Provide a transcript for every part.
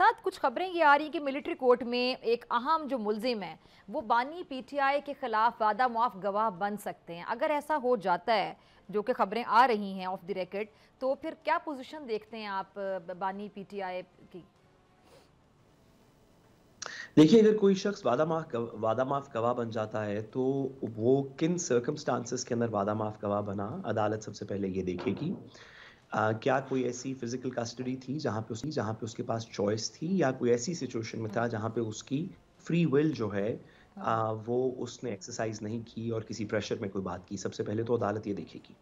साथ कुछ खबरें ये आ रही हैं कि मिलिट्री कोर्ट में एक अहम जो मुलजिम है वो बानी पीटीआई के खिलाफ वादा मुआफ गवाह बन सकते हैं। अगर ऐसा हो जाता है, जो कि खबरें आ रही हैं ऑफ द रिकॉर्ड, तो फिर क्या पोजीशन देखते हैं आप बानी पीटीआई की? देखिए, अगर कोई शख्स वादा माफ गवाह बन जाता है तो वो किन सर्कमस्टांसेस के अंदर वादा माफ गवाह बना, अदालत सबसे पहले ये देखेगी। क्या कोई ऐसी फिजिकल कस्टडी थी जहाँ पे उसके पास चॉइस थी, या कोई ऐसी सिचुएशन में था जहाँ पे उसकी फ्री विल जो है वो उसने एक्सरसाइज नहीं की और किसी प्रेशर में कोई बात की। सबसे पहले तो अदालत ये देखेगी।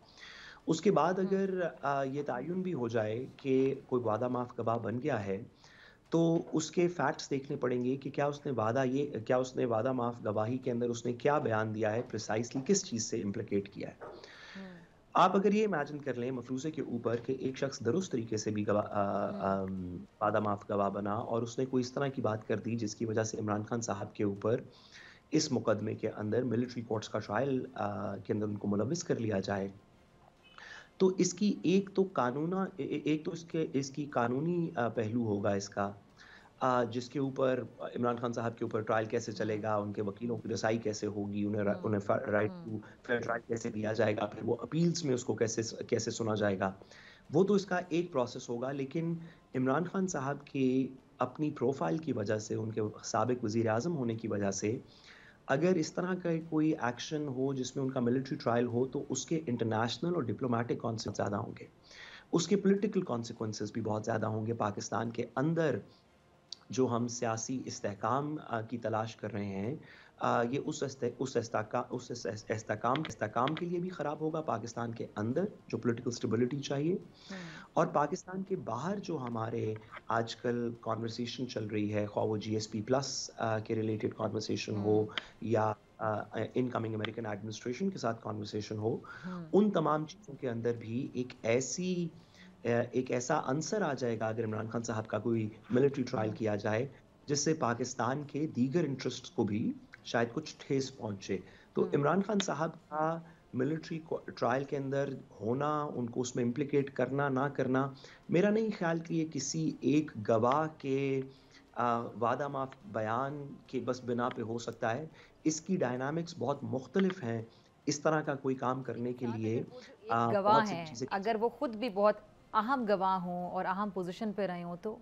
उसके बाद अगर ये तयन भी हो जाए कि कोई वादा माफ गवाह बन गया है, तो उसके फैक्ट्स देखने पड़ेंगे कि क्या उसने वादा माफ गवाही के अंदर उसने क्या बयान दिया है, प्रिसाइसली किस चीज़ से इम्प्लिकेट किया है। आप अगर ये इमेजिन कर लें मफरूज़े के ऊपर कि एक शख्स दुरुस्त तरीके से भी वादा माफ गवाह बना और उसने कोई इस तरह की बात कर दी जिसकी वजह से इमरान खान साहब के ऊपर इस मुकदमे के अंदर मिलिट्री कोर्ट्स का ट्रायल के अंदर उनको मुलविस कर लिया जाए, तो इसकी एक तो इसकी कानूनी पहलू होगा इसका, जिसके ऊपर इमरान खान साहब के ऊपर ट्रायल कैसे चलेगा, उनके वकीलों की रसाई कैसे होगी, उन्हें राइट टू फेयर ट्रायल कैसे दिया जाएगा, फिर वो अपील्स में उसको कैसे सुना जाएगा, वो तो इसका एक प्रोसेस होगा। लेकिन इमरान खान साहब के अपनी प्रोफाइल की वजह से, उनके साबिक वज़ीर आज़म होने की वजह से, अगर इस तरह का कोई एक्शन हो जिसमें उनका मिलिट्री ट्रायल हो, तो उसके इंटरनेशनल और डिप्लोमेटिक कॉन्सिक्वेंसेस ज़्यादा होंगे, उसके पॉलिटिकल कॉन्सिक्वेंसेस भी बहुत ज़्यादा होंगे। पाकिस्तान के अंदर जो हम सियासी इस्तेहकाम की तलाश कर रहे हैं, ये उस इस्तेहकाम के लिए भी ख़राब होगा पाकिस्तान के अंदर जो पॉलिटिकल स्टेबिलिटी चाहिए, और पाकिस्तान के बाहर जो हमारे आजकल कॉन्वर्सेशन चल रही है, ख्वाह वो GSP प्लस के रिलेटेड कॉन्वर्सेशन हो या इनकमिंग अमेरिकन एडमिनिस्ट्रेशन के साथ कॉन्वर्सेशन हो, उन तमाम चीज़ों के अंदर भी एक ऐसा अंसर आ जाएगा अगर इमरान खान साहब का कोई मिलिट्री ट्रायल किया जाए, जिससे पाकिस्तान के दीगर इंटरेस्ट को भी शायद कुछ ठेस पहुंचे। तो इमरान खान साहब का मिलिट्री ट्रायल के अंदर होना, उनको उसमें इम्प्लिकेट करना ना करना, मेरा नहीं ख्याल कि ये किसी एक गवाह के वादा माफ बयान के बस बिना पे हो सकता है। इसकी डायनामिक्स बहुत मुख्तलिफ हैं इस तरह का कोई काम करने के लिए। गवाह हैं, अगर वो खुद भी बहुत अहम गवाह हों और अहम पोजीशन पे रहे हों तो?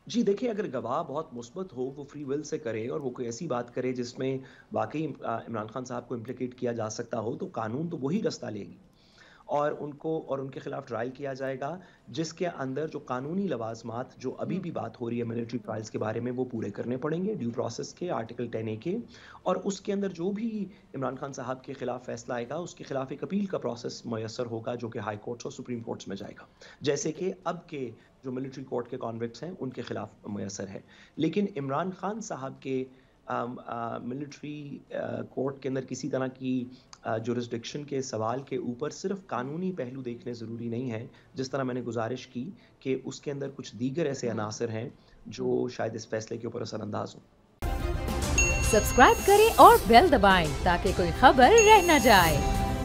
जी देखिए, अगर गवाह बहुत मुस्बत हो, वो फ्री विल से करे और वो कोई ऐसी बात करे जिसमें वाकई इमरान खान साहब को इम्प्लिकेट किया जा सकता हो, तो कानून तो वही रास्ता लेगी और उनके खिलाफ ट्रायल किया जाएगा, जिसके अंदर जो कानूनी लवाजमात जो अभी भी बात हो रही है मिलिट्री ट्रायल्स के बारे में, वो पूरे करने पड़ेंगे ड्यू प्रोसेस के, आर्टिकल 10A के, और उसके अंदर जो भी इमरान खान साहब के खिलाफ फैसला आएगा उसके खिलाफ एक अपील का प्रोसेस मैसर होगा जो कि हाई कोर्ट्स और सुप्रीम कोर्ट्स में जाएगा, जैसे कि अब के जो मिलिट्री कोर्ट के कॉन्विक्ट्स हैं उनके खिलाफ मैसर है। लेकिन इमरान खान साहब के मिलिट्री कोर्ट के अंदर किसी तरह की जुरिस्डिक्शन के सवाल के ऊपर सिर्फ कानूनी पहलू देखने ज़रूरी नहीं है, जिस तरह मैंने गुजारिश की कि उसके अंदर कुछ दीगर ऐसे अनासर हैं जो शायद इस फैसले के ऊपर असरअंदाज हों। सब्सक्राइब करें और बेल दबाएं ताकि कोई खबर रह न जाए।